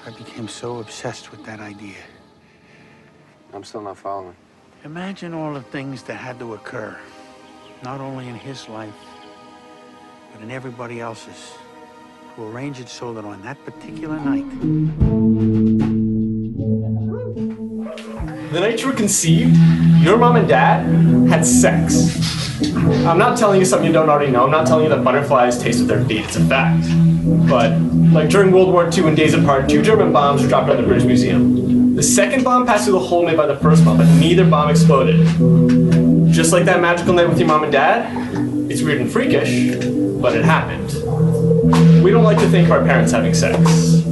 I became so obsessed with that idea. I'm still not following. Imagine all the things that had to occur, not only in his life, but in everybody else's, to arrange it so that on that particular night... The night you were conceived, your mom and dad had sex. I'm not telling you something you don't already know. I'm not telling you that butterflies taste with their feet. It's a fact. But, like during World War II and days apart, 2 German bombs were dropped at the British Museum. The second bomb passed through the hole made by the first bomb, but neither bomb exploded. Just like that magical night with your mom and dad, it's weird and freakish, but it happened. We don't like to think of our parents having sex.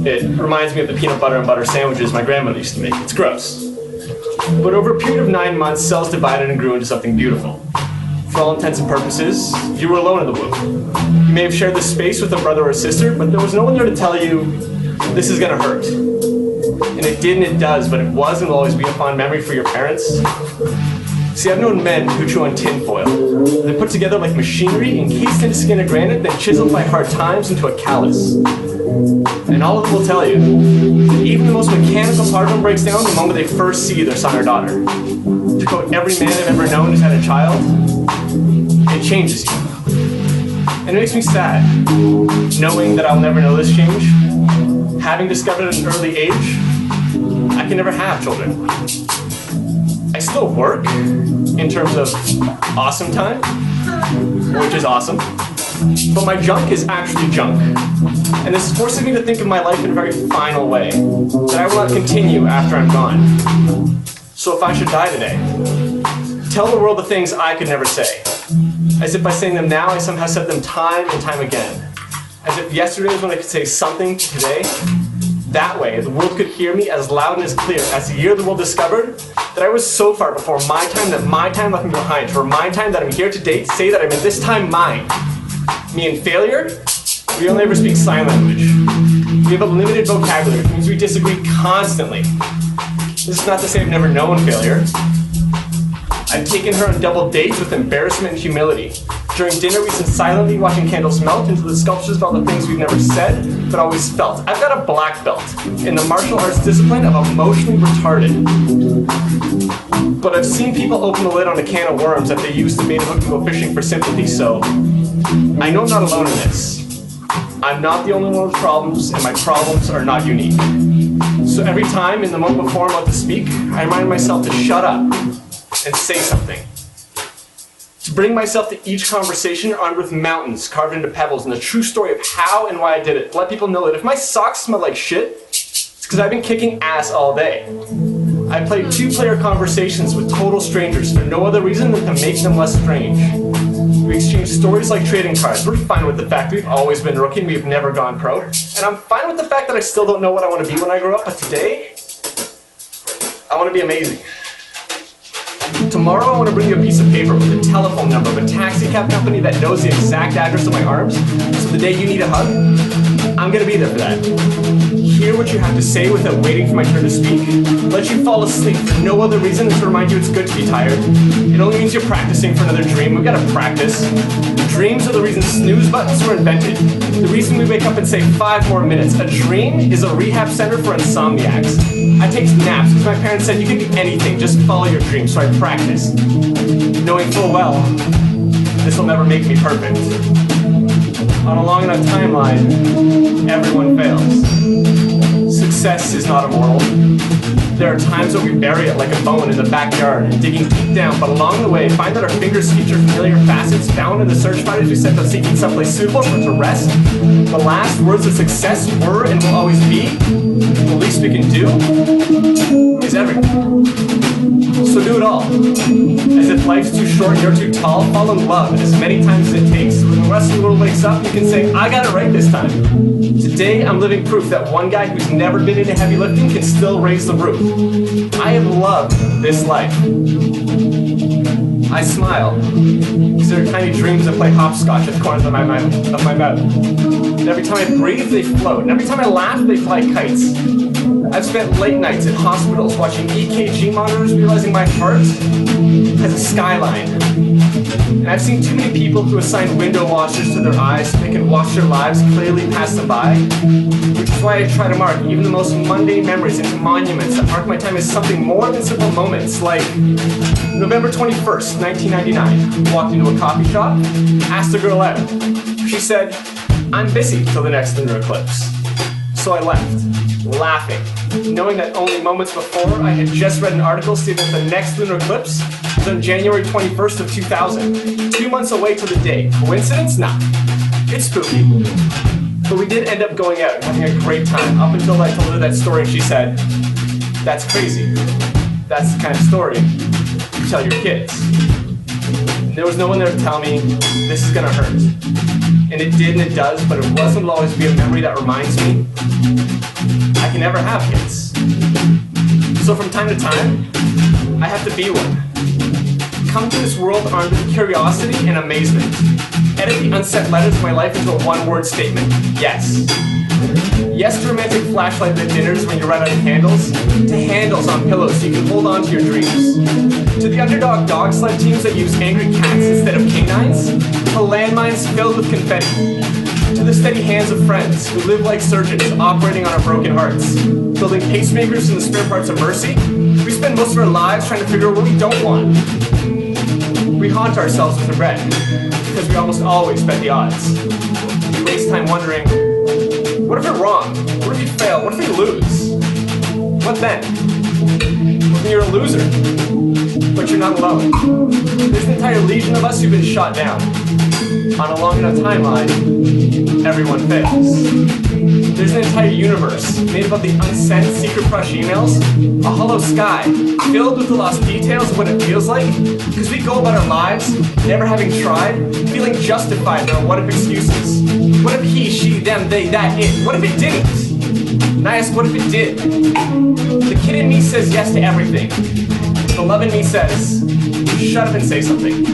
It reminds me of the peanut butter and butter sandwiches my grandmother used to make. It's gross. But over a period of 9 months, cells divided and grew into something beautiful. For all intents and purposes, you were alone in the womb. You may have shared this space with a brother or a sister, but there was no one there to tell you, this is gonna hurt. And it did and it does, but it was and will always be a fond memory for your parents. See, I've known men who chew on tinfoil. They're put together like machinery, encased in skin of granite, then chiseled by hard times into a callus. And all of them will tell you that even the most mechanical part of them breaks down the moment they first see their son or daughter. To quote every man I've ever known who's had a child, it changes you. And it makes me sad, knowing that I'll never know this change. Having discovered at an early age, I can never have children. I still work, in terms of awesome time, which is awesome. But my junk is actually junk. And this forces me to think of my life in a very final way, that I will not continue after I'm gone. So if I should die today, tell the world the things I could never say. As if by saying them now, I somehow said them time and time again. As if yesterday was when I could say something to today. That way, the world could hear me as loud and as clear as the year the world discovered that I was so far before my time that my time left me behind. For my time that I'm here today to say that I'm in this time mine. Me and failure, we only ever speak sign language. We have a limited vocabulary, which means we disagree constantly. This is not to say I've never known failure. I've taken her on double dates with embarrassment and humility. During dinner, we sit silently watching candles melt into the sculptures of all the things we've never said, but always felt. I've got a black belt in the martial arts discipline of emotionally retarded. But I've seen people open the lid on a can of worms that they used to bait a hook to go fishing for sympathy, so I know I'm not alone in this. I'm not the only one with problems, and my problems are not unique. So every time in the moment before I'm about to speak, I remind myself to shut up and say something. To bring myself to each conversation armed with mountains carved into pebbles and the true story of how and why I did it. To let people know that if my socks smell like shit, it's because I've been kicking ass all day. I played 2-player conversations with total strangers for no other reason than to make them less strange. We exchange stories like trading cards. We're fine with the fact we've always been rookie and we've never gone pro. And I'm fine with the fact that I still don't know what I want to be when I grow up, but today, I want to be amazing. Tomorrow I want to bring you a piece of paper with a telephone number of a taxi cab company that knows the exact address of my arms, so the day you need a hug, I'm going to be there for that. Hear what you have to say without waiting for my turn to speak. Let you fall asleep for no other reason than to remind you it's good to be tired. It only means you're practicing for another dream. We've got to practice. Dreams are the reason snooze buttons were invented. The reason we wake up and say 5 more minutes. A dream is a rehab center for insomniacs. I take naps because my parents said you can do anything, just follow your dreams, so I practice. Knowing full well, this will never make me perfect. On a long enough timeline, everyone fails. Success is not immortal. There are times that we bury it like a bone in the backyard, digging deep down, but along the way, find that our fingers feature familiar facets found in the search fighters we set out seeking someplace suitable for it to rest. The last words of success were and will always be, the least we can do is everything. So do it all. As if life's too short and you're too tall, fall in love as many times as it takes. When the rest of the world wakes up, you can say, I got it right this time. Today, I'm living proof that one guy who's never been into heavy lifting can still raise the roof. I have loved this life. I smile because there are tiny dreams that play hopscotch at the corners of my mouth. And every time I breathe, they float. And every time I laugh, they fly kites. I've spent late nights in hospitals watching EKG monitors, realizing my heart has a skyline. And I've seen too many people who assign window washers to their eyes so they can watch their lives clearly pass them by. which is why I try to mark even the most mundane memories into monuments that mark my time as something more than simple moments, like November 21st, 1999. Walked into a coffee shop, asked a girl out. She said, "I'm busy till the next lunar eclipse." So I left, laughing, knowing that only moments before I had just read an article stating that the next lunar eclipse was on January 21st of 2000, 2 months away to the day. Coincidence? Nah. It's spooky. But we did end up going out and having a great time up until I told her that story and she said, "That's crazy. That's the kind of story you tell your kids." There was no one there to tell me, this is gonna hurt. And it did and it does, but it will always be a memory that reminds me I can never have kids. So from time to time, I have to be one. Come to this world armed with curiosity and amazement. Edit the unset letters of my life into a one-word statement. Yes. Yes to romantic flashlight lit dinners when you run out of candles, to handles on pillows so you can hold on to your dreams, to the underdog dog sled teams that use angry cats instead of canines, to landmines filled with confetti, to the steady hands of friends who live like surgeons operating on our broken hearts, building pacemakers from the spare parts of mercy. We spend most of our lives trying to figure out what we don't want. We haunt ourselves with regret because we almost always bet the odds. We waste time wondering, what if we're wrong? What if you fail? What if we lose? What then? Well, then you're a loser. But you're not alone. There's an entire legion of us who've been shot down. On a long enough timeline, everyone fails. There's an entire universe made up of the unsent secret crush emails, a hollow sky filled with the lost details of what it feels like, because we go about our lives never having tried, feeling justified in our what if excuses. What if he, she, them, they, that, it? What if it didn't? And I ask, what if it did? The kid in me says yes to everything. The love in me says, shut up and say something.